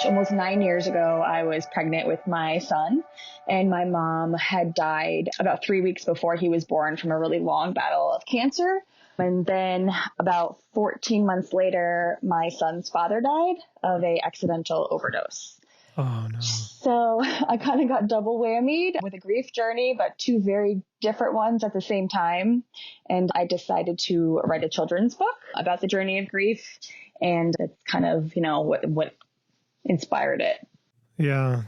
Almost 9 years ago, I was pregnant with my son, and my mom had died about 3 weeks before he was born from a really long battle of cancer. And then about 14 months later, my son's father died of a accidental overdose. Oh, no. So I kind of got double whammied with a grief journey, but two very different ones at the same time. And I decided to write a children's book about the journey of grief. And it's kind of, what inspired it. Yeah.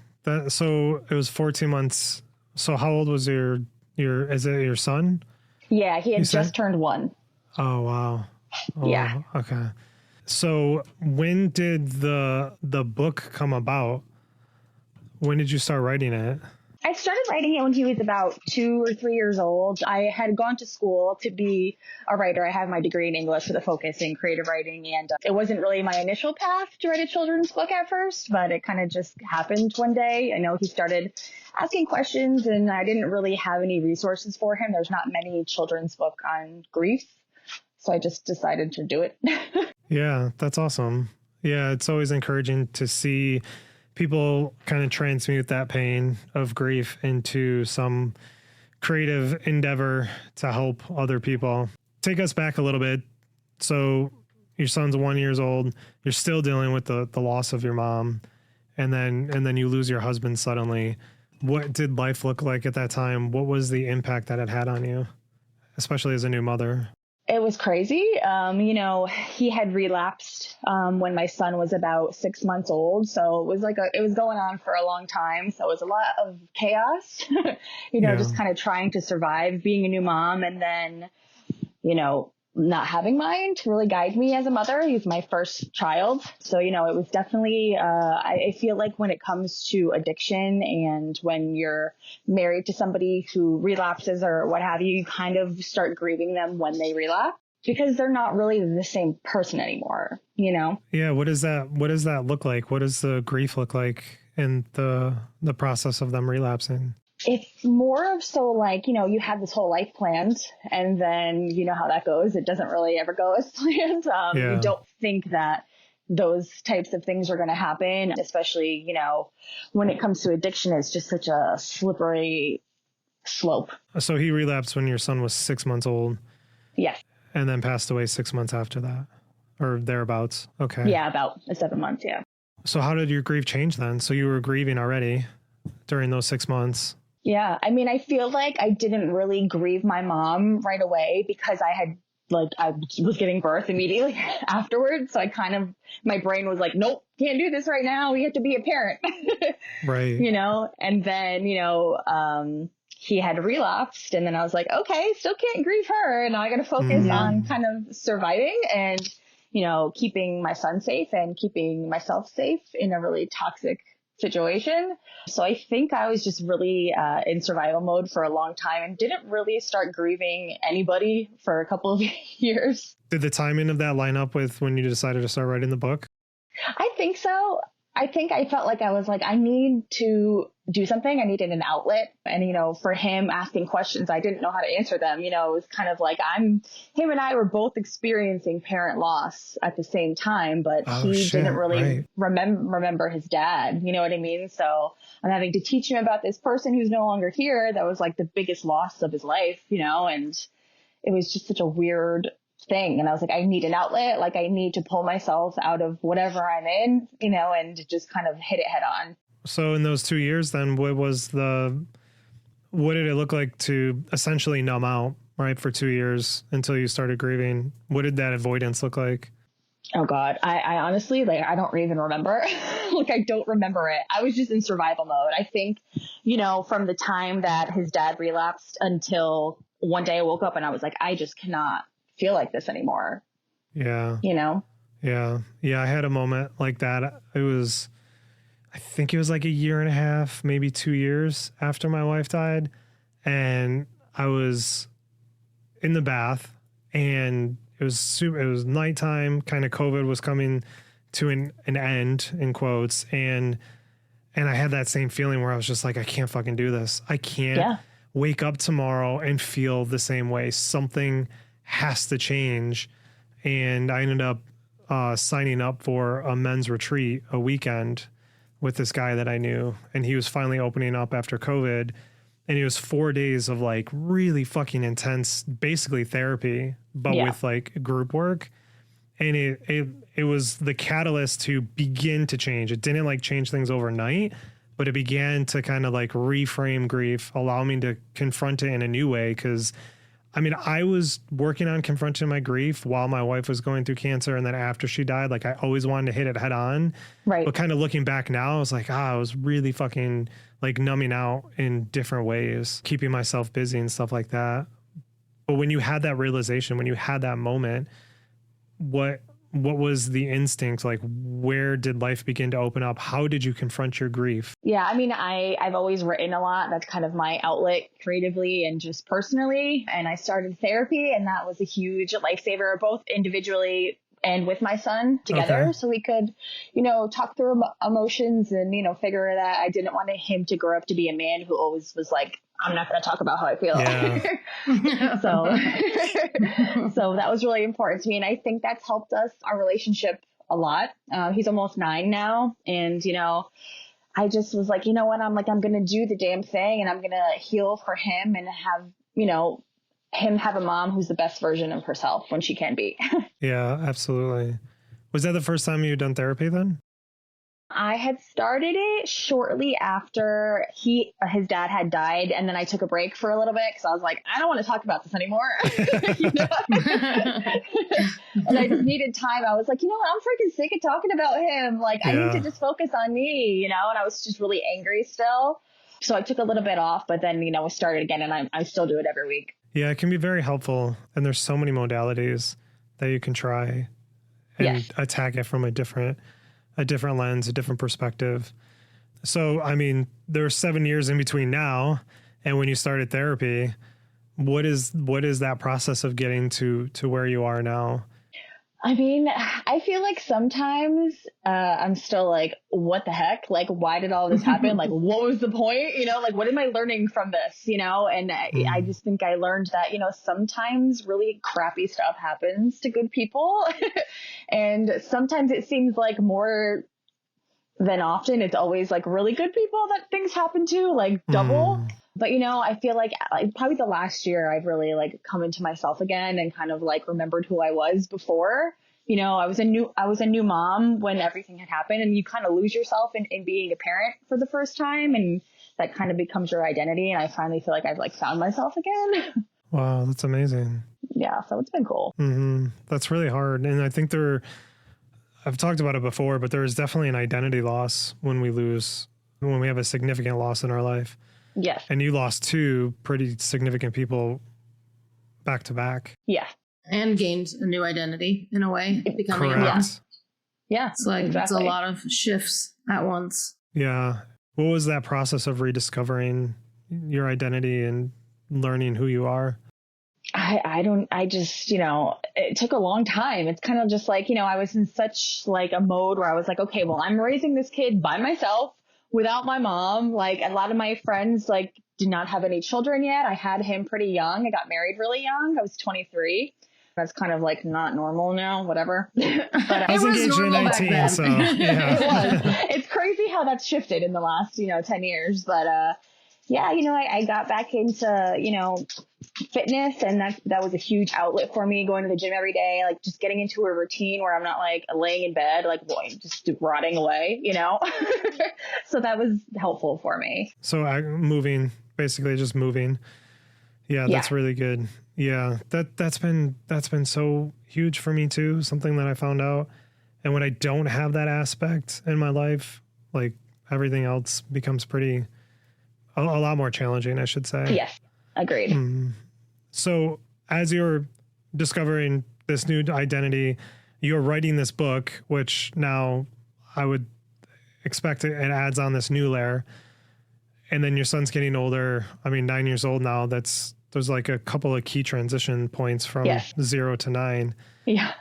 So it was 14 months. So how old was is it your son? Yeah, he had just turned 1. Oh, wow. Oh, yeah. Wow. Okay. So when did the book come about? When did you start writing it? I started writing it when he was about 2 or 3 years old. I had gone to school to be a writer. I have my degree in English with a focus in creative writing, and it wasn't really my initial path to write a children's book at first, but it kind of just happened one day. I know he started asking questions, and I didn't really have any resources for him. There's not many children's book on grief, so I just decided to do it. Yeah, that's awesome. Yeah, it's always encouraging to see people kind of transmute that pain of grief into some creative endeavor to help other people. Take us back a little bit. So your son's 1 year old. You're still dealing with the loss of your mom, and then you lose your husband suddenly. What did life look like at that time? What was the impact that it had on you, especially as a new mother? It was crazy. He had relapsed when my son was about 6 months old. So it was going on for a long time. So it was a lot of chaos, just kind of trying to survive being a new mom, and then, not having mine to really guide me as a mother. He's my first child. So, it was definitely, I feel like when it comes to addiction and when you're married to somebody who relapses or what have you, you kind of start grieving them when they relapse because they're not really the same person anymore, Yeah. What does that look like? What does the grief look like in the process of them relapsing? It's more of so like, you have this whole life planned, and then you know how that goes. It doesn't really ever go as planned. You don't think that those types of things are going to happen, especially, when it comes to addiction, it's just such a slippery slope. So he relapsed when your son was 6 months old. Yes. And then passed away 6 months after that, or thereabouts. Okay. Yeah, about 7 months. Yeah. So how did your grief change then? So you were grieving already during those 6 months. Yeah. I mean, I feel like I didn't really grieve my mom right away because I was giving birth immediately afterwards. So my brain was like, nope, can't do this right now. We have to be a parent. Right. And then, he had relapsed, and then I was like, okay, still can't grieve her. And now I got to focus on kind of surviving and, keeping my son safe and keeping myself safe in a really toxic situation. So I think I was just really in survival mode for a long time and didn't really start grieving anybody for a couple of years. Did the timing of that line up with when you decided to start writing the book? I think so. I think I felt like I was like, I need to do something. I needed an outlet. And, for him asking questions, I didn't know how to answer them. It was kind of like him and I were both experiencing parent loss at the same time, but didn't really remember his dad. You know what I mean? So I'm having to teach him about this person who's no longer here. That was like the biggest loss of his life, and it was just such a weird thing. And I was like, I need an outlet. Like I need to pull myself out of whatever I'm in, and just kind of hit it head on. So in those 2 years, then what did it look like to essentially numb out, right? For 2 years until you started grieving? What did that avoidance look like? Oh God. I honestly, I don't even remember. I don't remember it. I was just in survival mode. I think, from the time that his dad relapsed until one day I woke up and I was like, I just cannot feel like this anymore. Yeah. Yeah. I had a moment like that. I think it was like a year and a half, maybe 2 years after my wife died. And I was in the bath, and it was nighttime, kind of COVID was coming to an end, in quotes. And I had that same feeling where I was just like, I can't fucking do this. I can't wake up tomorrow and feel the same way. Something has to change. And I ended up signing up for a men's retreat, a weekend with this guy that I knew, and he was finally opening up after COVID. And it was 4 days of like really fucking intense, basically therapy, but with like group work. And it was the catalyst to begin to change. It didn't like change things overnight, but it began to kind of like reframe grief, allow me to confront it in a new way. Cause I mean, I was working on confronting my grief while my wife was going through cancer. And then after she died, like I always wanted to hit it head on. Right. But kind of looking back now, I was like, I was really fucking like numbing out in different ways, keeping myself busy and stuff like that. But when you had that realization, when you had that moment, what was the instinct? Like, where did life begin to open up? How did you confront your grief? Yeah, I mean, I've always written a lot. That's kind of my outlet creatively and just personally. And I started therapy, and that was a huge lifesaver, both individually and with my son together. Okay. So we could, talk through emotions and, figure that I didn't want him to grow up to be a man who always was like, I'm not going to talk about how I feel. Yeah. So that was really important to me. And I think that's helped our relationship a lot. He's almost 9 now. And, I just was like, you know what? I'm going to do the damn thing, and I'm going to heal for him and have, him have a mom who's the best version of herself when she can be. Yeah, absolutely. Was that the first time you'd done therapy then? I had started it shortly after his dad had died, and then I took a break for a little bit because I was like, I don't want to talk about this anymore. And I just needed time. I was like, you know what? I'm freaking sick of talking about him. Like, I need to just focus on me, and I was just really angry still. So I took a little bit off, but then, we started again, and I still do it every week. Yeah, it can be very helpful. And there's so many modalities that you can try and attack it from a different lens, a different perspective. So, I mean, there's 7 years in between now and when you started therapy. What is that process of getting to where you are now? I mean, I feel like sometimes I'm still like, what the heck? Like, why did all this happen? Like, what was the point? Like, what am I learning from this? And I just think I learned that, sometimes really crappy stuff happens to good people. And sometimes it seems like more than often, it's always like really good people that things happen to, like double. But, I feel like probably the last year I've really like come into myself again and kind of like remembered who I was before. I was a new mom when everything had happened, and you kind of lose yourself in being a parent for the first time. And that kind of becomes your identity. And I finally feel like I've like found myself again. Wow, that's amazing. Yeah. So it's been cool. Mm-hmm. That's really hard. And I think I've talked about it before, but there is definitely an identity loss when we have a significant loss in our life. Yes. And you lost 2 pretty significant people back to back. Yeah. And gained a new identity in a way. Becoming correct. Yeah. It's like exactly. It's a lot of shifts at once. Yeah. What was that process of rediscovering your identity and learning who you are? I just, it took a long time. It's kind of just like, I was in such like a mode where I was like, okay, well, I'm raising this kid by myself without my mom. Like, a lot of my friends like did not have any children yet. I had him pretty young. I got married really young. I was 23. That's kind of like not normal now, whatever. But I was engaged at 19, so yeah. It was. It's crazy how that's shifted in the last, 10 years. But I got back into, fitness, and that was a huge outlet for me, going to the gym every day, like just getting into a routine where I'm not like laying in bed, like just rotting away, So that was helpful for me. So moving, basically just moving. Yeah, that's really good. Yeah, that's been so huge for me too. Something that I found out. And when I don't have that aspect in my life, like everything else becomes a lot more challenging, I should say. Yes, agreed. So as you're discovering this new identity, you're writing this book, which now I would expect it adds on this new layer. And then your son's getting older. I mean, 9 years old now. There's like a couple of key transition points from 0 to 9. Yeah.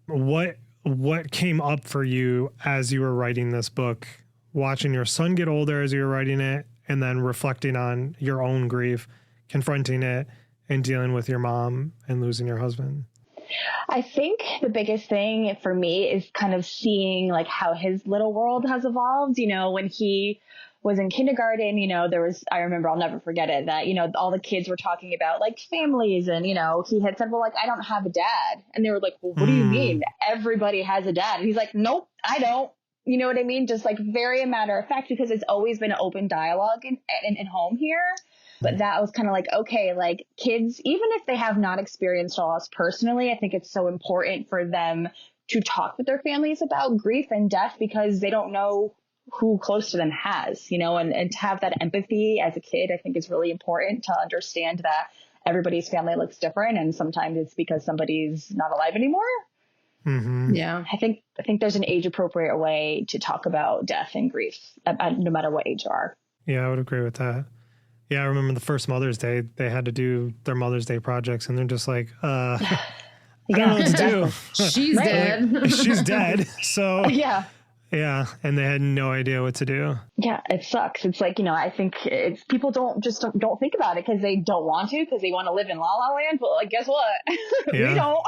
What came up for you as you were writing this book, watching your son get older as you were writing it, and then reflecting on your own grief, confronting it, and dealing with your mom and losing your husband? I think the biggest thing for me is kind of seeing like how his little world has evolved. When he was in kindergarten, I remember, I'll never forget it, that, all the kids were talking about like families and, he had said, well, like, I don't have a dad. And they were like, well, what do you mean? Everybody has a dad. And he's like, nope, I don't. You know what I mean? Just like very a matter of fact, because it's always been an open dialogue in home here. But that was kind of like, okay, like kids, even if they have not experienced loss personally, I think it's so important for them to talk with their families about grief and death because they don't know who close to them has, and to have that empathy as a kid, I think is really important to understand that everybody's family looks different. And sometimes it's because somebody's not alive anymore. Mm-hmm. Yeah. I think there's an age appropriate way to talk about death and grief, no matter what age you are. Yeah, I would agree with that. Yeah, I remember the first Mother's Day, they had to do their Mother's Day projects, and they're just like, I don't know what to do. She's dead. Like, she's dead. So Yeah. And they had no idea what to do. Yeah, it sucks. It's like, I think it's people don't think about it because they don't want to, because they want to live in La La Land. But like, guess what? Yeah. We don't.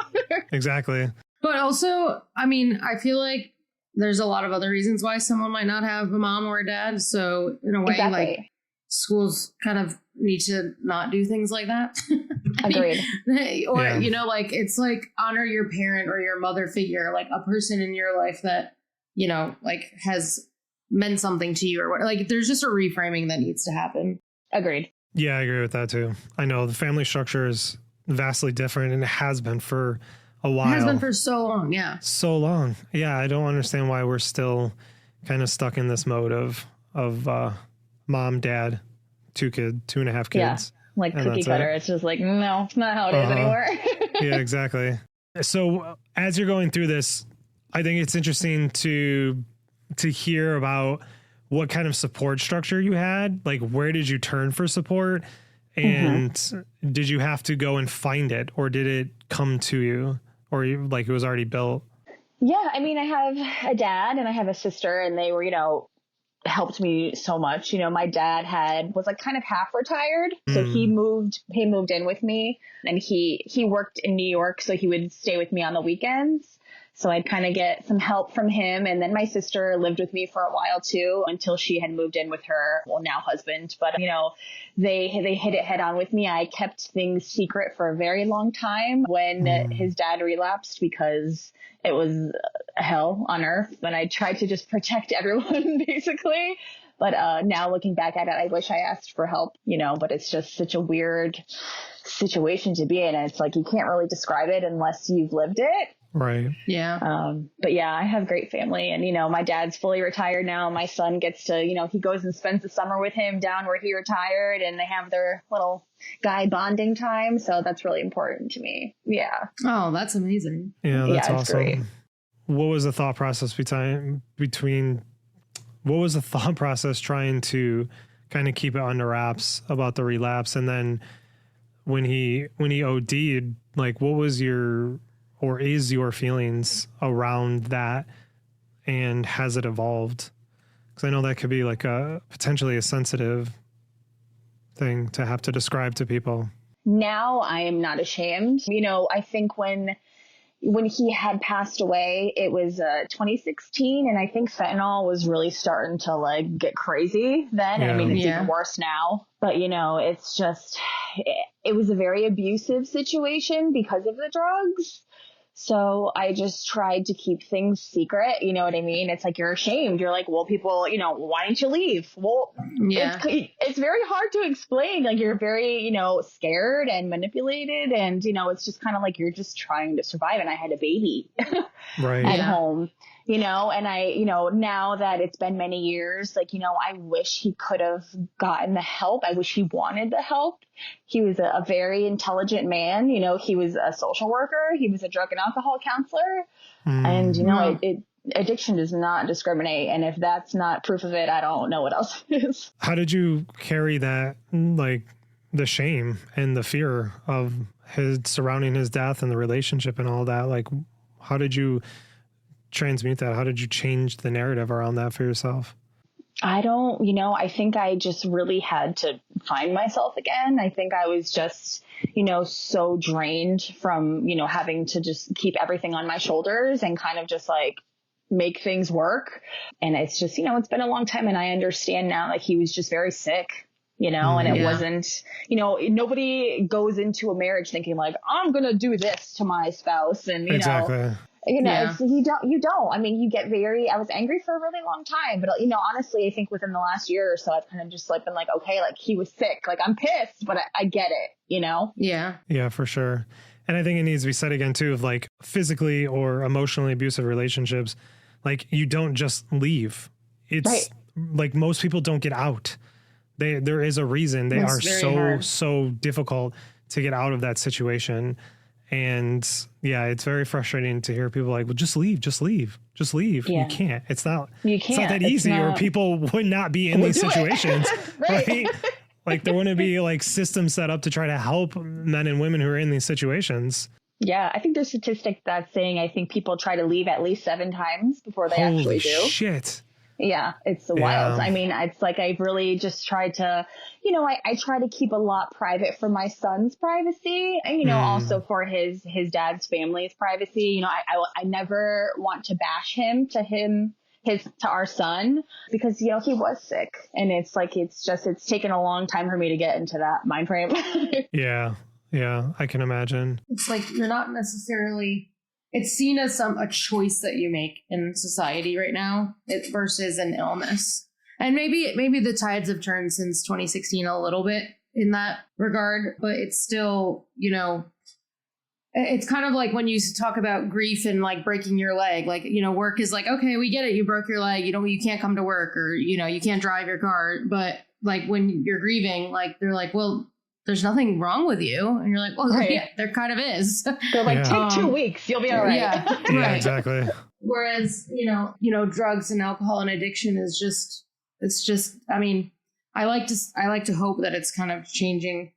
Exactly. But also, I mean, I feel like there's a lot of other reasons why someone might not have a mom or a dad. So in a way, Exactly. like schools kind of need to not do things like that. Agreed. Or, Yeah. like it's like honor your parent or your mother figure, like a person in your life that, like has meant something to you or what. Like there's just a reframing that needs to happen. Agreed. Yeah, I agree with that too. I know the family structure is vastly different, and it has been for a while. It has been for so long. Yeah. So long. Yeah, I don't understand why we're still kind of stuck in this mode of mom, dad, 2.5 kids. Yeah. Like and cookie that's cutter. It's just like, no, it's not how it is anymore. Yeah, exactly. So as you're going through this, I think it's interesting to hear about what kind of support structure you had. Like, where did you turn for support? And did you have to go and find it, or did it come to you, or like it was already built? Yeah. I mean, I have a dad and I have a sister, and they were, helped me so much. My dad was like kind of half retired. So he moved in with me, and he worked in New York. So he would stay with me on the weekends. So I'd kind of get some help from him. And then my sister lived with me for a while too, until she had moved in with her, well, now husband. But, they hit it head on with me. I kept things secret for a very long time when his dad relapsed, because it was hell on earth. And I tried to just protect everyone basically. But now looking back at it, I wish I asked for help, but it's just such a weird situation to be in. And it's like, you can't really describe it unless you've lived it. Right. Yeah. But yeah, I have great family, and, my dad's fully retired now. My son gets to, he goes and spends the summer with him down where he retired, and they have their little guy bonding time. So that's really important to me. Yeah. Oh, that's amazing. Yeah, that's Yeah, it's awesome. great. What was the thought process what was the thought process trying to kind of keep it under wraps about the relapse? And then when he OD'd, like, what was your feelings around that, and has it evolved? Because I know that could be like potentially a sensitive thing to have to describe to people. Now I am not ashamed. I think when he had passed away, it was 2016, and I think fentanyl was really starting to like get crazy then. Yeah. I mean, it's even worse now, but it's just, it was a very abusive situation because of the drugs. So I just tried to keep things secret. You know what I mean? It's like, you're ashamed. You're like, well, people, why didn't you leave? Well, Yeah. it's very hard to explain. Like, you're very, scared and manipulated. And, it's just kind of like, you're just trying to survive. And I had a baby Right. at home, and I, now that it's been many years, like, I wish he could have gotten the help. I wish he wanted the help. He was a very intelligent man. He was a social worker. He was a drug and alcohol counselor. And, addiction does not discriminate. And if that's not proof of it, I don't know what else is. How did you carry that, like the shame and the fear of his surrounding his death and the relationship and all that? Like, how did you transmute that? How did you change the narrative around that for yourself? I don't, I think I just really had to find myself again. I think I was just, so drained from, having to just keep everything on my shoulders and kind of just like make things work. And it's just, it's been a long time, and I understand now, like, he was just very sick, and it wasn't, nobody goes into a marriage thinking like, I'm going to do this to my spouse. And, Exactly. It's, you don't, I mean, I was angry for a really long time, but honestly, I think within the last year or so, I've kind of just like been like, okay, like he was sick, like I'm pissed, but I get it, Yeah, for sure. And I think it needs to be said again too, of like physically or emotionally abusive relationships, like you don't just leave. It's right. like most people don't get out. There is a reason they are so difficult to get out of that situation. And yeah, it's very frustrating to hear people like, well, just leave. Yeah. You can't. It's not that easy, or people would not be in these situations. right? Like there wouldn't be like systems set up to try to help men and women who are in these situations. Yeah, I think there's a statistic that's saying I think people try to leave at least 7 times before they actually do. Holy shit. Yeah, it's wild. I mean, it's like I've really just tried to, I try to keep a lot private for my son's privacy, and, also for his dad's family's privacy. I never want to bash him to our son, because, he was sick, and it's like, it's taken a long time for me to get into that mind frame. Yeah, I can imagine. It's like you're not necessarily, it's seen as a choice that you make in society right now versus an illness. And maybe the tides have turned since 2016 a little bit in that regard, but it's still, it's kind of like when you talk about grief and like breaking your leg, like, work is like, okay, we get it. You broke your leg, you can't come to work, or, you can't drive your car. But like when you're grieving, like they're like, well, there's nothing wrong with you. And you're like, well, right. Yeah, there kind of is. They're like, take 2 weeks, you'll be all right. Yeah, yeah, exactly. Whereas, drugs and alcohol and addiction is just, I mean, I like to hope that it's kind of changing.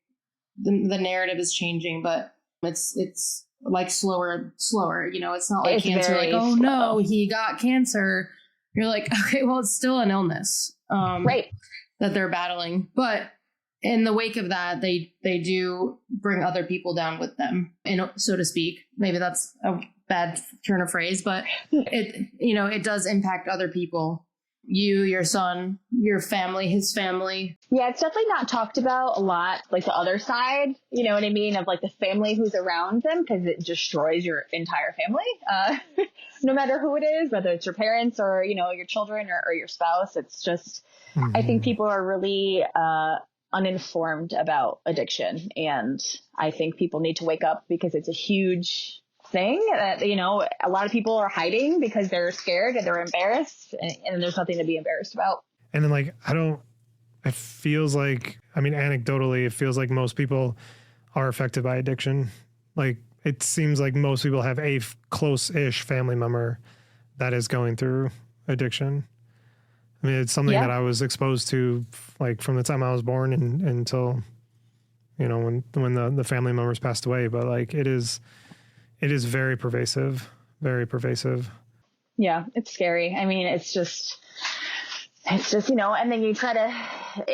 The narrative is changing, but it's like slower. It's not like cancer, like, oh no, he got cancer. You're like, okay, well, it's still an illness, right, that they're battling. But in the wake of that, they do bring other people down with them, so to speak. Maybe that's a bad turn of phrase, but it does impact other people. You, your son, your family, his family. Yeah, it's definitely not talked about a lot, like the other side, you know what I mean, of like the family who's around them, because it destroys your entire family, no matter who it is, whether it's your parents or, your children or your spouse. It's just, I think people are really uninformed about addiction, and I think people need to wake up, because it's a huge thing that, a lot of people are hiding because they're scared and they're embarrassed, and there's nothing to be embarrassed about. And then like, it feels like, anecdotally, it feels like most people are affected by addiction. Like it seems like most people have a close-ish family member that is going through addiction. It's something that I was exposed to, like from the time I was born and until, when the family members passed away. But like, it is very pervasive, very pervasive. Yeah, it's scary. It's just, and then you try to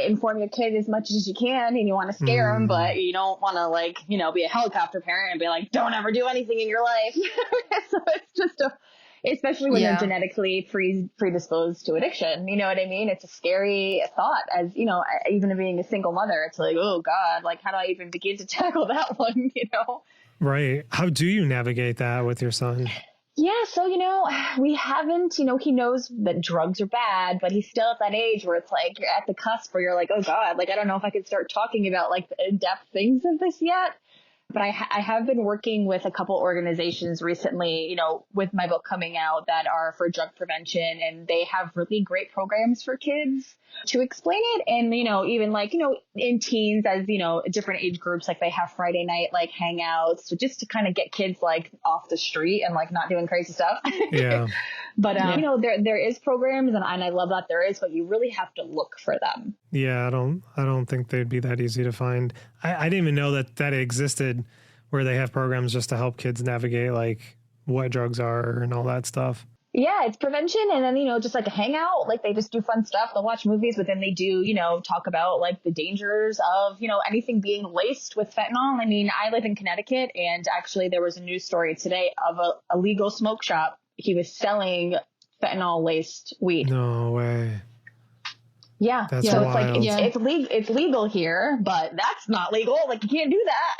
inform your kid as much as you can, and you want to scare them, but you don't want to be a helicopter parent and be like, don't ever do anything in your life. So it's just especially when they're genetically predisposed to addiction. You know what I mean? It's a scary thought, as, even being a single mother, it's like, oh God, like how do I even begin to tackle that one, Right. How do you navigate that with your son? Yeah. So, we haven't, he knows that drugs are bad, but he's still at that age where it's like, you're at the cusp where you're like, oh God, like, I don't know if I could start talking about like the in-depth things of this yet. But I have been working with a couple organizations recently, with my book coming out, that are for drug prevention, and they have really great programs for kids to explain it. And, even like, in teens, as, different age groups, like they have Friday night, like hangouts, so just to kind of get kids like off the street and like not doing crazy stuff. Yeah. But, there is programs, and I love that there is, but you really have to look for them. Yeah, I don't think they'd be that easy to find. I didn't even know that existed, where they have programs just to help kids navigate like what drugs are and all that stuff. Yeah, it's prevention. And then, just like a hangout, like they just do fun stuff. They'll watch movies, but then they do, talk about like the dangers of, anything being laced with fentanyl. I mean, I live in Connecticut, and actually there was a news story today of a legal smoke shop. He was selling fentanyl laced weed. No way. Yeah. That's so wild. it's legal here, but that's not legal. Like you can't do that.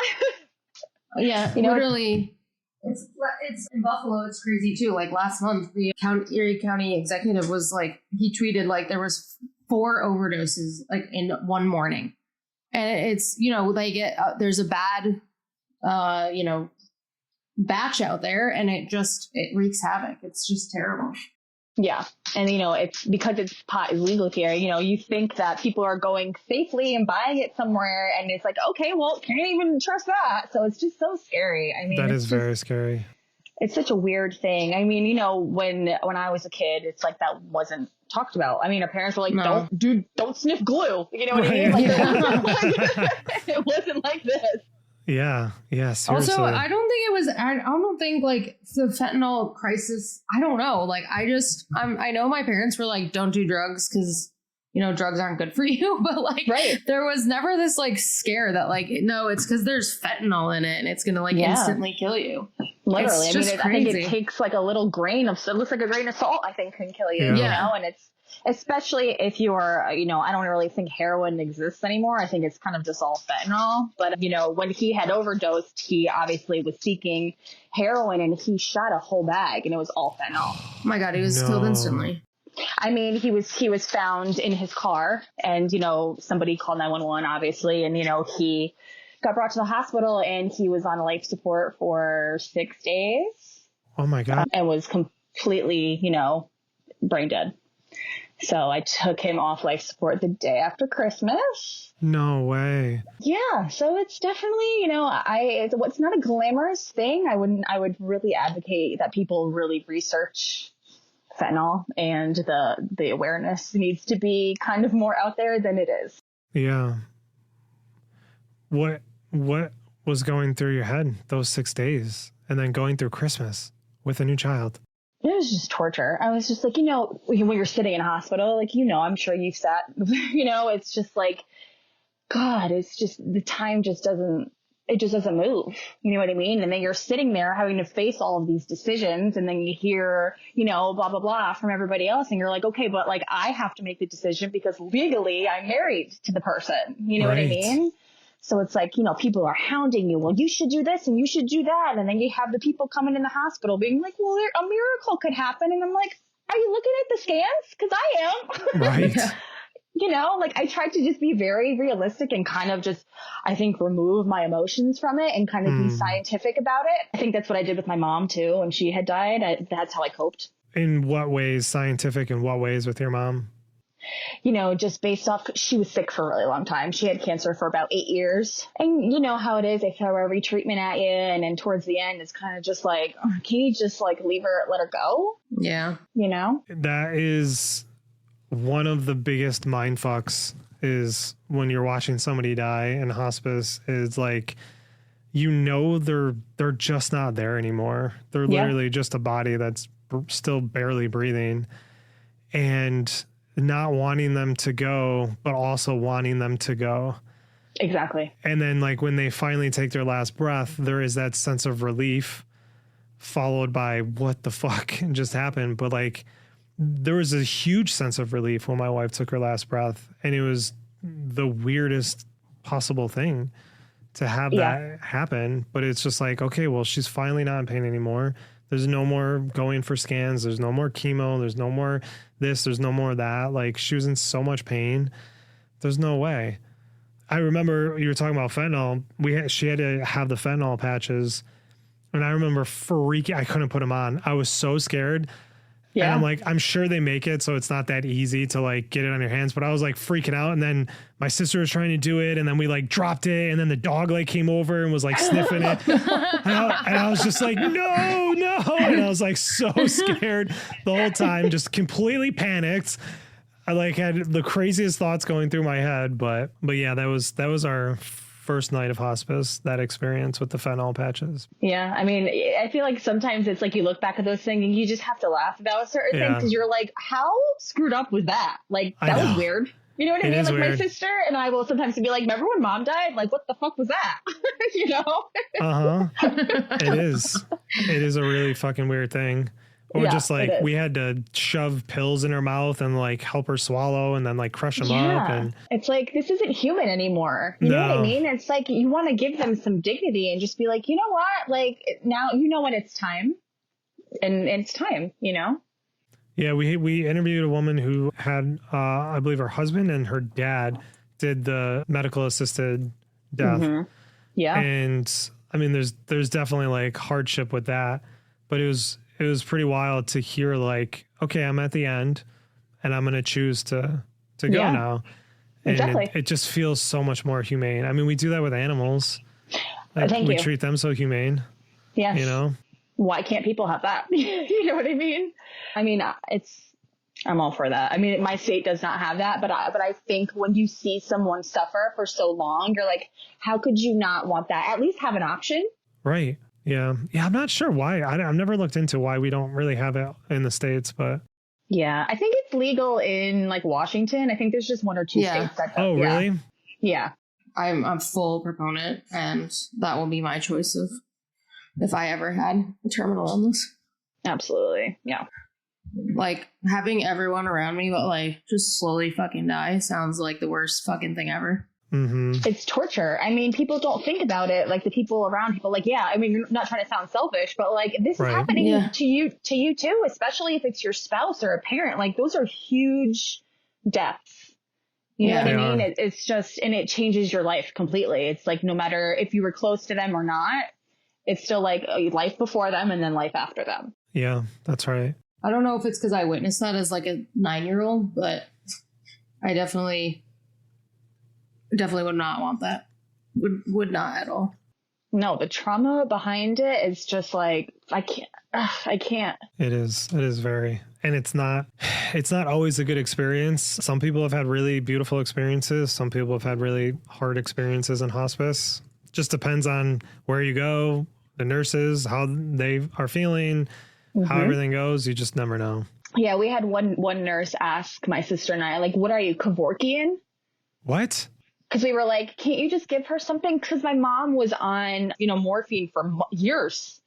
Yeah. Literally. It's in Buffalo. It's crazy too. Like last month, the Erie County executive was like, he tweeted like there was 4 overdoses like in one morning, and it's they get there's a bad batch out there, and it wreaks havoc. It's just terrible. Yeah. And, it's because pot is legal here, you think that people are going safely and buying it somewhere. And it's like, okay, well, can't even trust that. So it's just so scary. I mean, that is very scary. It's such a weird thing. I mean, when I was a kid, it's like that wasn't talked about. I mean, our parents were like, don't sniff glue. You know what I mean? Like, it wasn't like this. Yeah. Yeah. Seriously. Also, I don't think like the fentanyl crisis, I don't know. Like, I know my parents were like, don't do drugs because, drugs aren't good for you. But like, there was never this like scare that like, no, it's because there's fentanyl in it and it's going to like instantly kill you. Literally. I think it takes like a little grain of, it looks like a grain of salt, I think, can kill you, and it's, especially if you're, I don't really think heroin exists anymore. I think it's kind of just all fentanyl. But, when he had overdosed, he obviously was seeking heroin, and he shot a whole bag, and it was all fentanyl. Oh my God, he was killed instantly. I mean, he was found in his car, and, somebody called 911, obviously, and, he got brought to the hospital, and he was on life support for 6 days. Oh my God. And was completely, brain dead. So I took him off life support the day after Christmas. No way. Yeah. So it's definitely, it's not a glamorous thing. I would really advocate that people really research fentanyl, and the awareness needs to be kind of more out there than it is. Yeah. What was going through your head those 6 days, and then going through Christmas with a new child? It was just torture. I was just like, when you're sitting in a hospital, like, I'm sure you've sat, it's just like, God, it's just, the time just doesn't move. You know what I mean? And then you're sitting there having to face all of these decisions, and then you hear, blah, blah, blah from everybody else. And you're like, okay, but like, I have to make the decision because legally I'm married to the person. You know what I mean? So it's like, people are hounding you. Well, you should do this and you should do that. And then you have the people coming in the hospital being like, well, a miracle could happen. And I'm like, are you looking at the scans? Because I am. Right. Like I tried to just be very realistic and kind of just, I think, remove my emotions from it and kind of be scientific about it. I think that's what I did with my mom, too. When she had died, that's how I coped. In what ways scientific? In what ways with your mom? Just based off, she was sick for a really long time. She had cancer for about 8 years. And you know how it is. They throw every treatment at you. And then towards the end, it's kind of just like, can you just like let her go? Yeah. That is one of the biggest mind fucks, is when you're watching somebody die in hospice, is like, they're just not there anymore. They're literally just a body that's still barely breathing. And not wanting them to go, but also wanting them to go. Exactly. And then like when they finally take their last breath, there is that sense of relief followed by what the fuck just happened. But like there was a huge sense of relief when my wife took her last breath, and it was the weirdest possible thing to have that happen. But it's just like, okay, well, she's finally not in pain anymore. There's no more going for scans. There's no more chemo. There's no more this. There's no more that. Like, she was in so much pain. There's no way. I remember you were talking about fentanyl. She had to have the fentanyl patches. And I remember freaking, I couldn't put them on. I was so scared. Yeah. And I'm like, I'm sure they make it so it's not that easy to like get it on your hands, but I was like freaking out. And then my sister was trying to do it, and then we like dropped it, and then the dog like came over and was like sniffing it. and I was just like, no. And I was like so scared the whole time, just completely panicked. I like had the craziest thoughts going through my head, but yeah, that was our first night of hospice, that experience with the fentanyl patches. Yeah. I mean, I feel like sometimes it's like you look back at those things and you just have to laugh about certain things because you're like, how screwed up was that? Like, that was weird. You know what I mean? Like weird. My sister and I will sometimes be like, remember when mom died? Like, what the fuck was that? You know? It is a really fucking weird thing. Or just like we had to shove pills in her mouth and like help her swallow and then like crush them up. And it's like, this isn't human anymore. You know what I mean? It's like, you want to give them some dignity and just be like, you know what? Like now, you know when it's time and it's time, you know? Yeah. We interviewed a woman who had, I believe her husband and her dad did the medical assisted death. Mm-hmm. Yeah. And I mean, there's definitely like hardship with that, but it was pretty wild to hear like, okay, I'm at the end and I'm going to choose to go now. And exactly. it just feels so much more humane. I mean, we do that with animals. Like, Thank we you. treat them so humane. Yes. You know? Why can't people have that? You know what I mean? I mean, I'm all for that. I mean, my state does not have that, but I think when you see someone suffer for so long, you're like, how could you not want that? At least have an option. Right. Yeah. Yeah. I'm not sure why. I've never looked into why we don't really have it in the States, but. Yeah. I think it's legal in like Washington. I think there's just 1 or 2 states that. Oh, really? Yeah. I'm a full proponent, and that will be my choice of if I ever had a terminal illness. Absolutely. Yeah. Like having everyone around me, but like just slowly fucking die sounds like the worst fucking thing ever. Mm-hmm. It's torture. I mean, people don't think about it. Like the people around people, like, yeah, I mean, you're not trying to sound selfish, but like this is happening to you too, especially if it's your spouse or a parent. Like those are huge deaths. You know what I mean? It's just, and it changes your life completely. It's like, no matter if you were close to them or not, it's still like a life before them and then life after them. Yeah, that's right. I don't know if it's because I witnessed that as like a 9-year-old, but I definitely would not want that. Would not at all. No, the trauma behind it is just like, I can't. It is very, and it's not always a good experience. Some people have had really beautiful experiences. Some people have had really hard experiences in hospice. Just depends on where you go, the nurses, how they are feeling, how everything goes. You just never know. Yeah. We had one nurse ask my sister and I, like, what are you, Kevorkian? What? Because we were like, can't you just give her something? Because my mom was on, morphine for years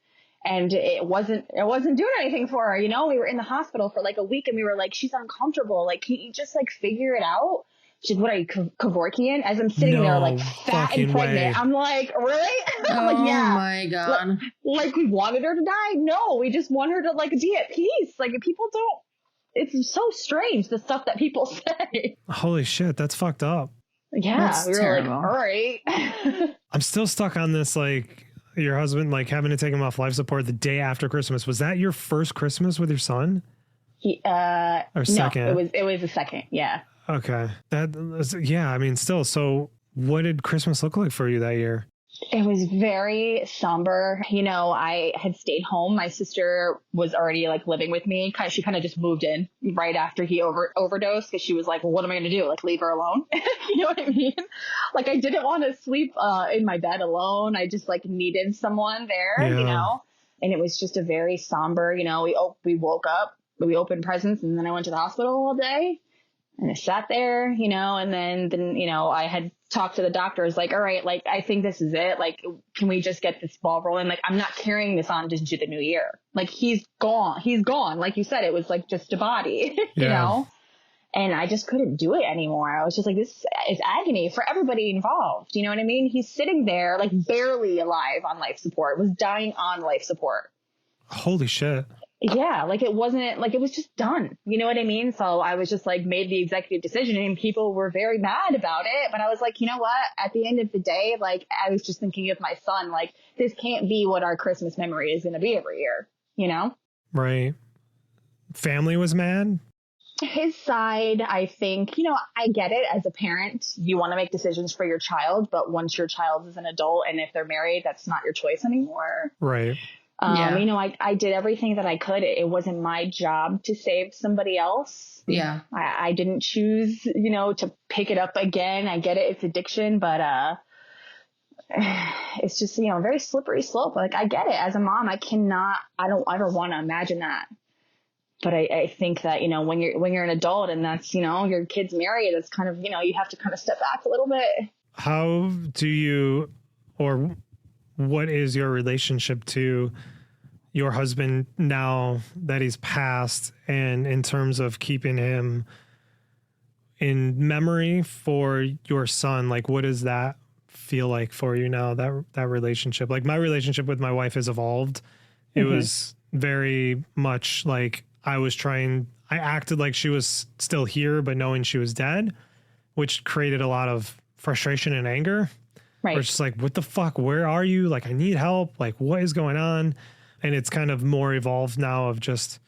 and it wasn't doing anything for her. You know, we were in the hospital for like a week and we were like, she's uncomfortable. Like, can't you just like figure it out? She's, what are you, Kevorkian? As I'm sitting there like fat and pregnant. I'm like, really? I'm like, yeah. Oh my God. Like we wanted her to die? No, we just want her to like be at peace. Like people don't, it's so strange, the stuff that people say. Holy shit, that's fucked up. Yeah, that's we were terrible. like, all right. I'm still stuck on this, like, your husband, like, having to take him off life support the day after Christmas. Was that your first Christmas with your son? Or second? No, it was the second, yeah. Okay. I mean, still, so what did Christmas look like for you that year? It was very somber. You know, I had stayed home. My sister was already like living with me. She kind of just moved in right after he overdosed because she was like, well, what am I going to do? Like, leave her alone? You know what I mean? Like, I didn't want to sleep in my bed alone. I just like needed someone there, you know? And it was just a very somber, you know, we woke up, we opened presents, and then I went to the hospital all day. And I sat there, you know, and then, you know, I had talked to the doctors like, all right, like, I think this is it. Like, can we just get this ball rolling? Like, I'm not carrying this on into the new year. Like, he's gone. Like you said, it was like just a body, you know, and I just couldn't do it anymore. I was just like, this is agony for everybody involved. You know what I mean? He's sitting there like barely alive on life support, was dying on life support. Holy shit. Yeah, like it wasn't like, it was just done. You know what I mean? So I was just like, made the executive decision and people were very mad about it. But I was like, you know what? At the end of the day, like I was just thinking of my son, like this can't be what our Christmas memory is going to be every year, you know? Right. Family was mad? His side, I think, you know, I get it as a parent. You want to make decisions for your child, but once your child is an adult and if they're married, that's not your choice anymore. Right. You know, I did everything that I could. It wasn't my job to save somebody else. Yeah. I didn't choose, you know, to pick it up again. I get it. It's addiction, but, it's just, you know, a very slippery slope. Like, I get it. As a mom, I don't ever want to imagine that. But I think that, you know, when you're an adult and that's, you know, your kid's married, it's kind of, you know, you have to kind of step back a little bit. How do you, or what is your relationship to your husband now that he's passed, and in terms of keeping him in memory for your son? Like, what does that feel like for you now, that relationship? Like, my relationship with my wife has evolved. It was very much like I acted like she was still here, but knowing she was dead, which created a lot of frustration and anger. Right. We're just like, what the fuck? Where are you? Like, I need help. Like, what is going on? And it's kind of more evolved now of just,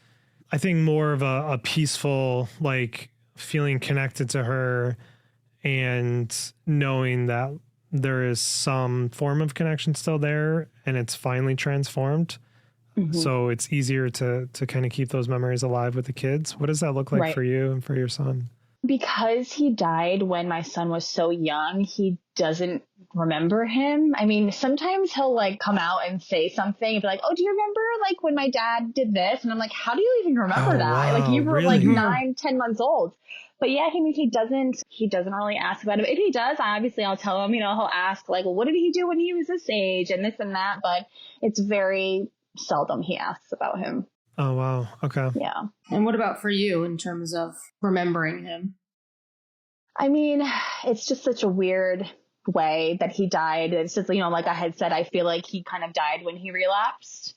I think, more of a peaceful, like, feeling connected to her and knowing that there is some form of connection still there and it's finally transformed. So it's easier to kind of keep those memories alive with the kids. What does that look like for you and for your son? Because he died when my son was so young, he doesn't remember him. I mean, sometimes he'll like come out and say something and be like, oh, do you remember like when my dad did this? And I'm like, how do you even remember that? Wow, like, you were really? like 9-10 months old. But yeah, he doesn't really ask about it. If he does, I'll tell him, you know, he'll ask like, well, what did he do when he was this age and this and that? But it's very seldom he asks about him. Oh, wow. Okay. Yeah. And what about for you in terms of remembering him? I mean, it's just such a weird way that he died. It's just, you know, like I had said, I feel like he kind of died when he relapsed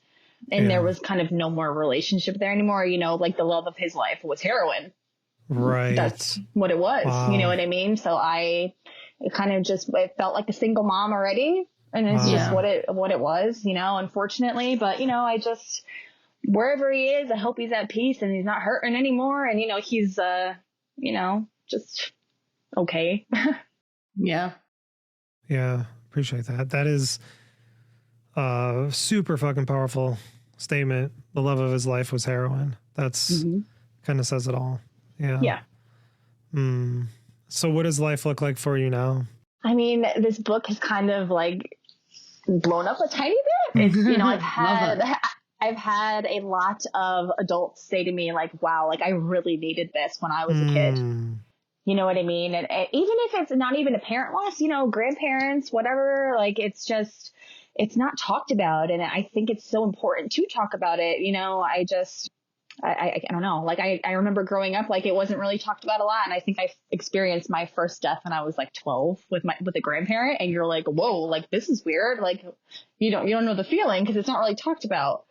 and there was kind of no more relationship there anymore. You know, like the love of his life was heroin. Right. That's what it was. Wow. You know what I mean? So it felt like a single mom already. And it's just what it was, you know, unfortunately. But, you know, wherever he is, I hope he's at peace and he's not hurting anymore. And, you know, he's, you know, just okay. Yeah. Yeah. Appreciate that. That is a super fucking powerful statement. The love of his life was heroin. That's kind of says it all. Yeah. Yeah. So what does life look like for you now? I mean, this book has kind of like blown up a tiny bit. It's, you know, I've had a lot of adults say to me like, wow, like I really needed this when I was a kid. You know what I mean? And even if it's not even a parent loss, you know, grandparents, whatever, like it's not talked about. And I think it's so important to talk about it. You know, I don't know. Like I remember growing up, like it wasn't really talked about a lot. And I think I experienced my first death when I was like 12 with a grandparent. And you're like, whoa, like this is weird. Like you don't know the feeling because it's not really talked about.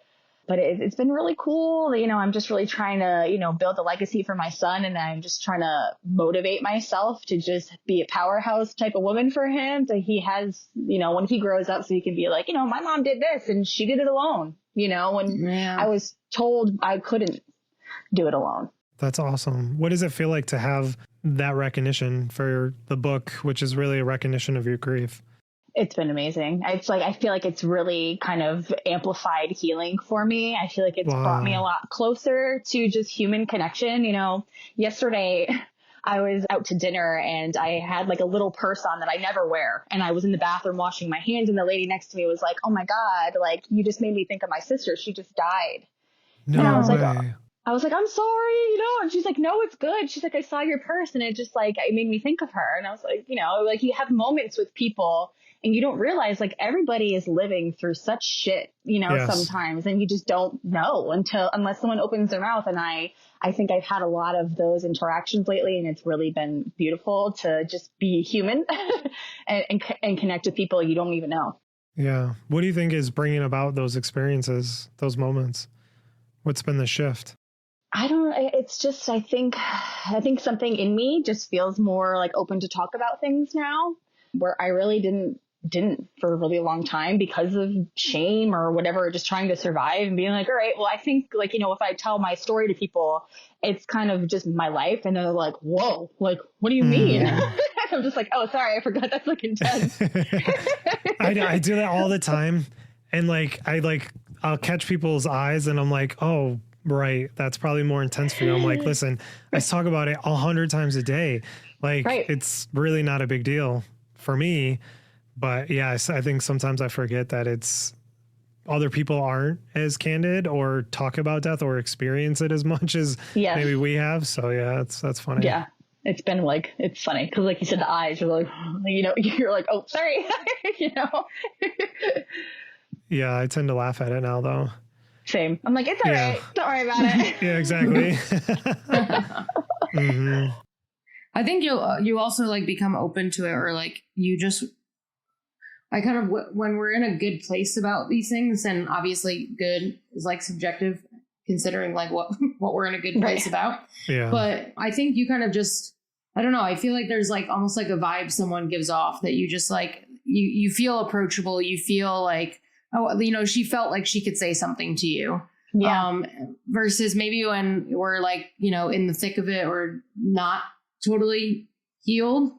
But it's been really cool. You know, I'm just really trying to, you know, build a legacy for my son. And I'm just trying to motivate myself to just be a powerhouse type of woman for him. So he has, you know, when he grows up, so he can be like, you know, my mom did this and she did it alone. You know, when I was told I couldn't do it alone. That's awesome. What does it feel like to have that recognition for the book, which is really a recognition of your grief? It's been amazing. It's like, I feel like it's really kind of amplified healing for me. I feel like it's brought me a lot closer to just human connection. You know, yesterday I was out to dinner and I had like a little purse on that I never wear. And I was in the bathroom washing my hands and the lady next to me was like, oh my God, like you just made me think of my sister. She just died. No and I was way. I was like, I'm sorry, you know, and she's like, no, it's good. She's like, I saw your purse and it just like, it made me think of her. And I was like, you know, like you have moments with people and you don't realize like everybody is living through such shit, you know, sometimes, and you just don't know unless someone opens their mouth. And I think I've had a lot of those interactions lately and it's really been beautiful to just be human and connect with people you don't even know. Yeah. What do you think is bringing about those experiences, those moments? What's been the shift? It's just, I think something in me just feels more like open to talk about things now, where I really didn't for a really long time because of shame or whatever, just trying to survive and being like, all right, well, I think like, you know, if I tell my story to people, it's kind of just my life. And they're like, whoa, like, what do you mean? I'm just like, oh, sorry, I forgot that's like intense. I do that all the time. And like, I'll catch people's eyes and I'm like, oh, right, that's probably more intense for you. I'm like, listen, I talk about it 100 times a day. Like, It's really not a big deal for me. But yeah, I think sometimes I forget that other people aren't as candid or talk about death or experience it as much as maybe we have. So yeah, that's funny. Yeah. It's been like, it's funny. Cause like you said, the eyes are like, you're like, oh, sorry. Yeah. I tend to laugh at it now though. Same. I'm like, it's all right. Don't worry about it. Yeah, exactly. Mm-hmm. I think you also like become open to it, or like I kind of, when we're in a good place about these things, and obviously good is like subjective considering like what we're in a good place about. Yeah. But I think you kind of just, I don't know. I feel like there's like almost like a vibe someone gives off that you just like, you feel approachable. You feel like, oh, she felt like she could say something to you. Yeah. Versus maybe when we're like, in the thick of it or not totally healed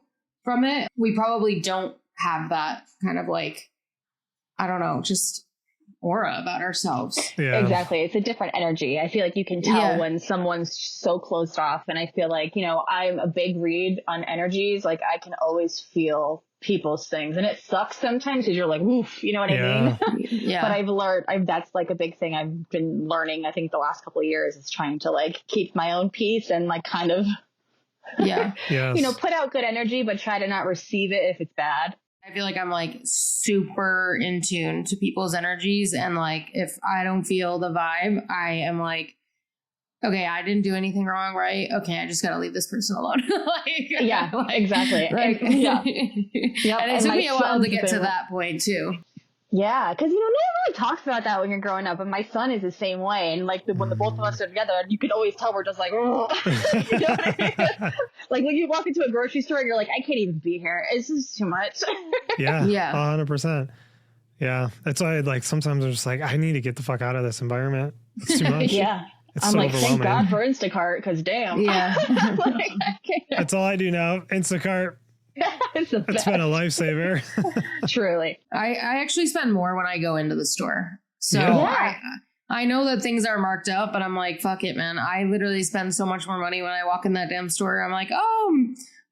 from it, we probably don't have that kind of like, I don't know, just aura about ourselves. Yeah. Exactly. It's a different energy. I feel like you can tell when someone's so closed off. And I feel like, I'm a big read on energies. Like I can always feel people's things, and it sucks sometimes because you're like, oof, you know what I mean? Yeah. But I've learned, that's like a big thing I've been learning, I think the last couple of years, is trying to like keep my own peace and like kind of, put out good energy, but try to not receive it if it's bad. I feel like I'm like super in tune to people's energies. And like, if I don't feel the vibe, I am like, okay, I didn't do anything wrong, right? Okay, I just got to leave this person alone. Exactly. Like, and it took me a while to get to that point too. Yeah, because no one really talks about that when you're growing up, and my son is the same way. And like when the both of us are together, you can always tell we're just like, oh, you know what I mean? Like when you walk into a grocery store, and you're like, I can't even be here. It's just too much. Yeah, 100%. Yeah, that's why like sometimes I'm just like, I need to get the fuck out of this environment. It's too much. Yeah. It's I'm so like, thank overwhelming. God for Instacart, because damn. Yeah. Like, that's all I do now. Instacart. It's been a lifesaver. Truly. I actually spend more when I go into the store. So I know that things are marked up, but I'm like, fuck it, man. I literally spend so much more money when I walk in that damn store. I'm like, oh,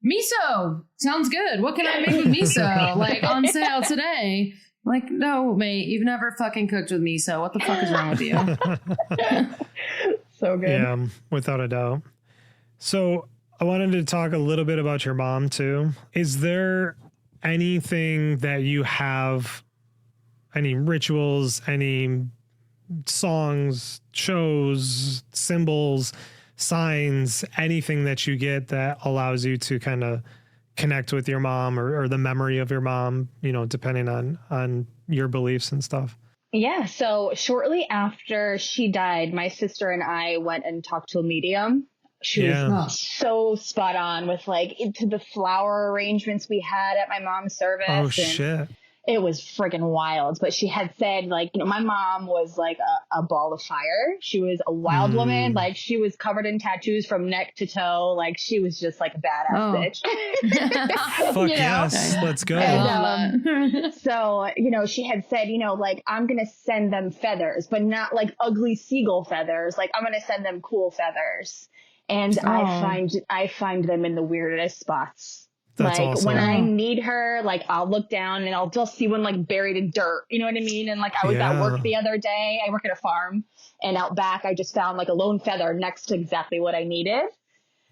miso. Sounds good. What can I make with miso? Like on sale today. Like, no, mate, you've never fucking cooked with miso. What the fuck is wrong with you? So good. Yeah, without a doubt. So I wanted to talk a little bit about your mom too. Is there anything that you have, any rituals, any songs, shows, symbols, signs, anything that you get that allows you to kind of connect with your mom or the memory of your mom, depending on your beliefs and stuff? Yeah. So shortly after she died, my sister and I went and talked to a medium. She was so spot on with like into the flower arrangements we had at my mom's service. Oh, shit. It was friggin' wild. But she had said, like, my mom was like a ball of fire. She was a wild woman. Like, she was covered in tattoos from neck to toe. Like, she was just like a badass bitch. Fuck yes. Let's go. And, so, she had said, like, I'm going to send them feathers, but not like ugly seagull feathers. Like, I'm going to send them cool feathers. And I find them in the weirdest spots. That's like awesome. When I need her, like I'll look down and I'll just see one like buried in dirt. You know what I mean? And like I was at work the other day. I work at a farm, and out back I just found like a lone feather next to exactly what I needed.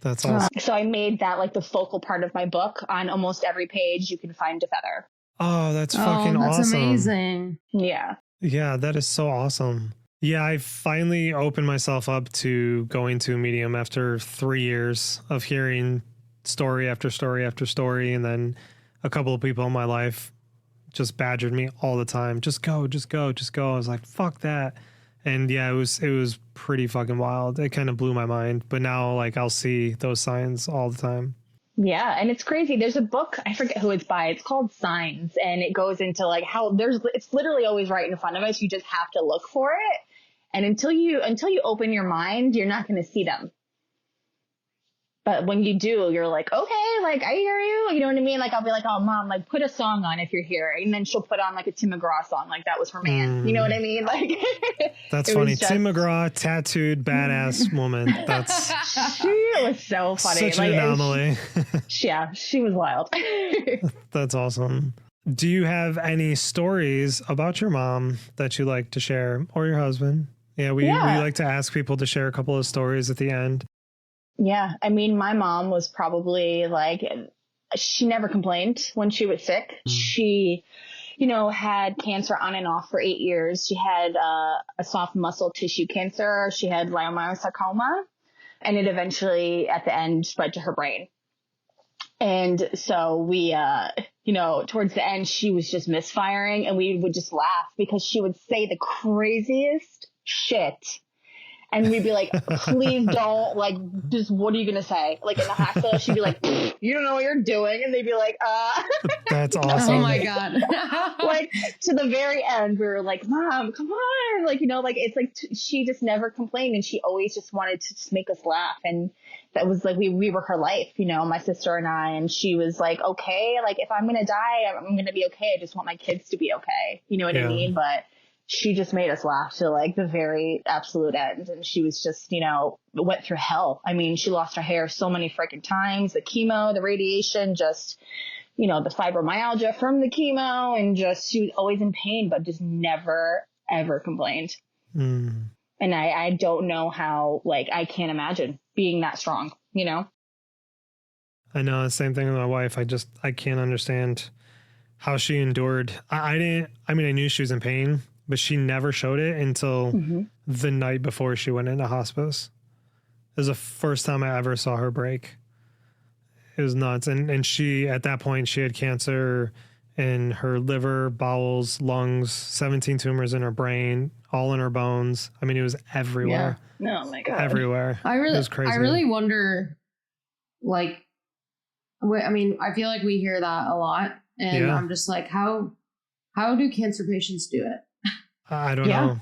That's awesome. So I made that like the focal part of my book. On almost every page you can find a feather. Oh, that's fucking awesome. That's amazing. Yeah. Yeah, that is so awesome. Yeah, I finally opened myself up to going to a medium after 3 years of hearing story after story after story. And then a couple of people in my life just badgered me all the time. Just go, just go, just go. I was like, fuck that. And yeah, it was pretty fucking wild. It kind of blew my mind. But now like I'll see those signs all the time. Yeah. And it's crazy. There's a book, I forget who it's by. It's called Signs. And it goes into like how it's literally always right in front of us. You just have to look for it. And until you open your mind, you're not going to see them. But when you do, you're like, okay, like I hear you. You know what I mean? Like I'll be like, oh, mom, like put a song on if you're here. And then she'll put on like a Tim McGraw song. Like that was her man. You know what I mean? Like that's funny. Tim McGraw, tattooed, badass woman. She was so funny. Such an anomaly. She was wild. That's awesome. Do you have any stories about your mom that you like to share, or your husband? Yeah, we like to ask people to share a couple of stories at the end. Yeah. I mean, my mom was probably like, she never complained when she was sick. She, had cancer on and off for 8 years. She had a soft muscle tissue cancer. She had leiomyosarcoma, and it eventually at the end spread to her brain. And so we, towards the end, she was just misfiring, and we would just laugh because she would say the craziest shit. And we'd be like, please don't, like, just what are you going to say? Like in the hospital, she'd be like, you don't know what you're doing. And they'd be like, That's awesome. Oh my God. Like to the very end, we were like, Mom, come on. Like, it's like, she just never complained, and she always just wanted to just make us laugh. And that was like, we were her life, my sister and I, and she was like, okay, like if I'm going to die, I'm going to be okay. I just want my kids to be okay. You know what I mean? But she just made us laugh to like the very absolute end. And she was just, went through hell. I mean, she lost her hair so many freaking times, the chemo, the radiation, just, the fibromyalgia from the chemo, and just, she was always in pain, but just never, ever complained. And I don't know how, like, I can't imagine being that strong, I know, the same thing with my wife. I can't understand how she endured. I knew she was in pain, but she never showed it until the night before she went into hospice. It was the first time I ever saw her break. It was nuts. And she, at that point, she had cancer in her liver, bowels, lungs, 17 tumors in her brain, all in her bones. I mean, it was everywhere. Yeah. Oh my God. Everywhere. It was crazy. I really wonder, like, I feel like we hear that a lot, and I'm just like, how do cancer patients do it? I don't know.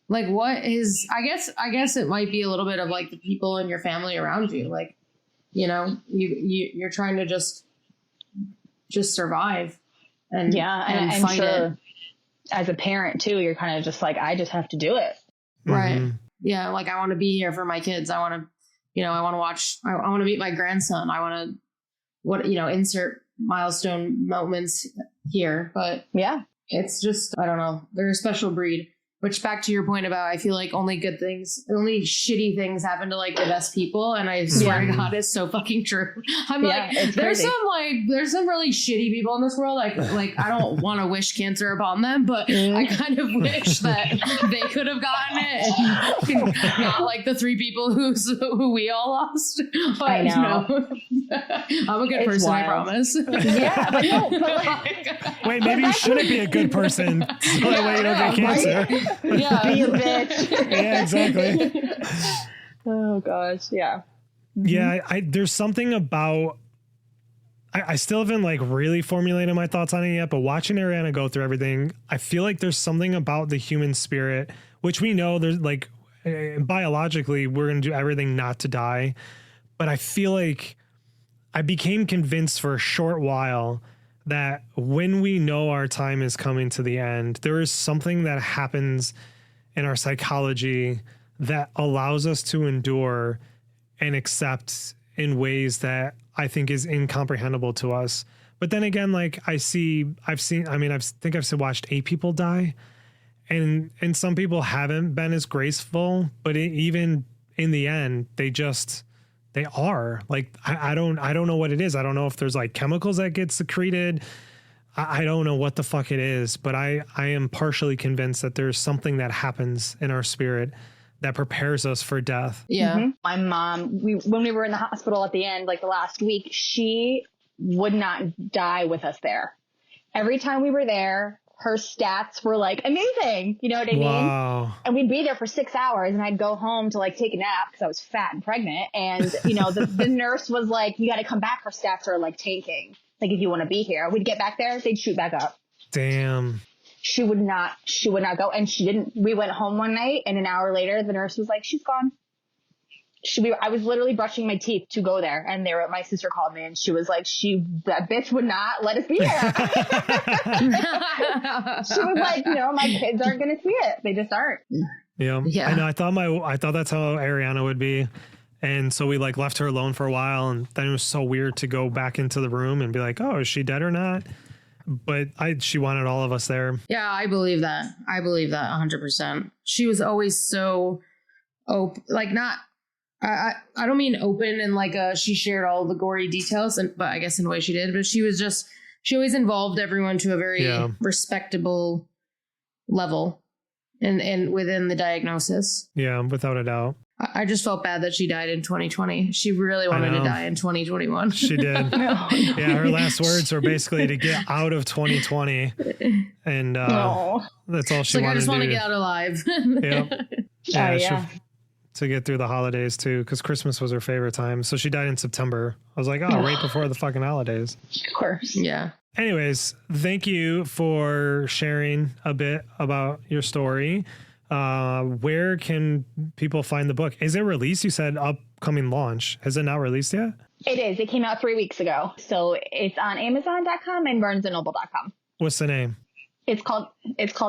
Like, what is, I guess it might be a little bit of like the people in your family around you. Like, you're trying to just survive and and fight sure, it. As a parent too, you're kind of just like, I just have to do it. Right. Yeah. Like, I want to be here for my kids. I want to, I want to watch, I want to meet my grandson. I want to, insert milestone moments here, but it's just, I don't know. They're a special breed, which, back to your point about, I feel like only shitty things happen to like the best people. And I swear to God, it's so fucking true. I'm like, there's some really shitty people in this world. Like I don't want to wish cancer upon them, but I kind of wish that they could have gotten it, and not like the 3 people who we all lost. But I know. I'm a good person, wild. I promise. Yeah, but no, but like, wait, maybe you shouldn't be a good person so that way you don't get cancer. Right? Yeah, be a bitch. Yeah, exactly. Oh gosh, yeah. Yeah, there's something about, I still haven't like really formulated my thoughts on it yet, but watching Ariana go through everything, I feel like there's something about the human spirit, which we know there's like, biologically, we're going to do everything not to die. But I feel like I became convinced for a short while that when we know our time is coming to the end, there is something that happens in our psychology that allows us to endure and accept in ways that I think is incomprehensible to us. But then again, like I've watched 8 people die, and some people haven't been as graceful, but even in the end, they are like, I don't know what it is. I don't know if there's like chemicals that get secreted. I don't know what the fuck it is, but I am partially convinced that there's something that happens in our spirit that prepares us for death. Yeah. Mm-hmm. My mom, when we were in the hospital at the end, like the last week, she would not die with us there. Every time we were there, her stats were like amazing. You know what I mean? And we'd be there for 6 hours, and I'd go home to like take a nap because I was fat and pregnant. And, the nurse was like, you got to come back. Her stats are like tanking. Like, if you want to be here, we'd get back there, they'd shoot back up. Damn. She would not go. And she didn't. We went home one night, and an hour later, the nurse was like, she's gone. I was literally brushing my teeth to go there, and my sister called me, and she was like, that bitch would not let us be there. She was like, my kids aren't going to see it. They just aren't. Yeah. I know. I thought that's how Ariana would be. And so we like left her alone for a while, and then it was so weird to go back into the room and be like, oh, is she dead or not? but she wanted all of us there. Yeah, I believe that. I believe that 100%. She was always so open, like not, I don't mean open and like she shared all the gory details, but I guess in a way she did, but she always involved everyone to a very respectable level and within the diagnosis. Yeah, without a doubt. I just felt bad that she died in 2020. She really wanted to die in 2021. She did. Yeah, her last words were basically to get out of 2020. And that's all she wanted to do. I just want to get out alive. Yeah. To get through the holidays too, because Christmas was her favorite time. So she died in September. I was like, right before the fucking holidays. Of course. Yeah. Anyways, thank you for sharing a bit about your story. Where can people find the book? Is it released? You said upcoming launch. Has it not released yet? It is. It came out 3 weeks ago. So it's on Amazon.com and BarnesandNoble.com. What's the name? It's called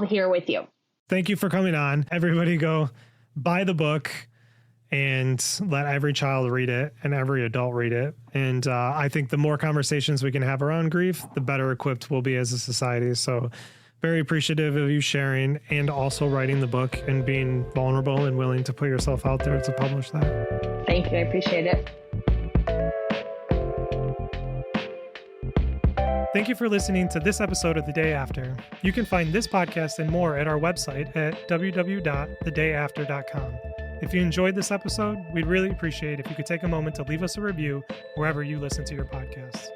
Here With You. Thank you for coming on. Everybody go buy the book and let every child read it and every adult read it. And I think the more conversations we can have around grief, the better equipped we'll be as a society. So very appreciative of you sharing and also writing the book and being vulnerable and willing to put yourself out there to publish that. Thank you. I appreciate it. Thank you for listening to this episode of The Day After. You can find this podcast and more at our website at www.thedayafter.com. If you enjoyed this episode, we'd really appreciate if you could take a moment to leave us a review wherever you listen to your podcasts.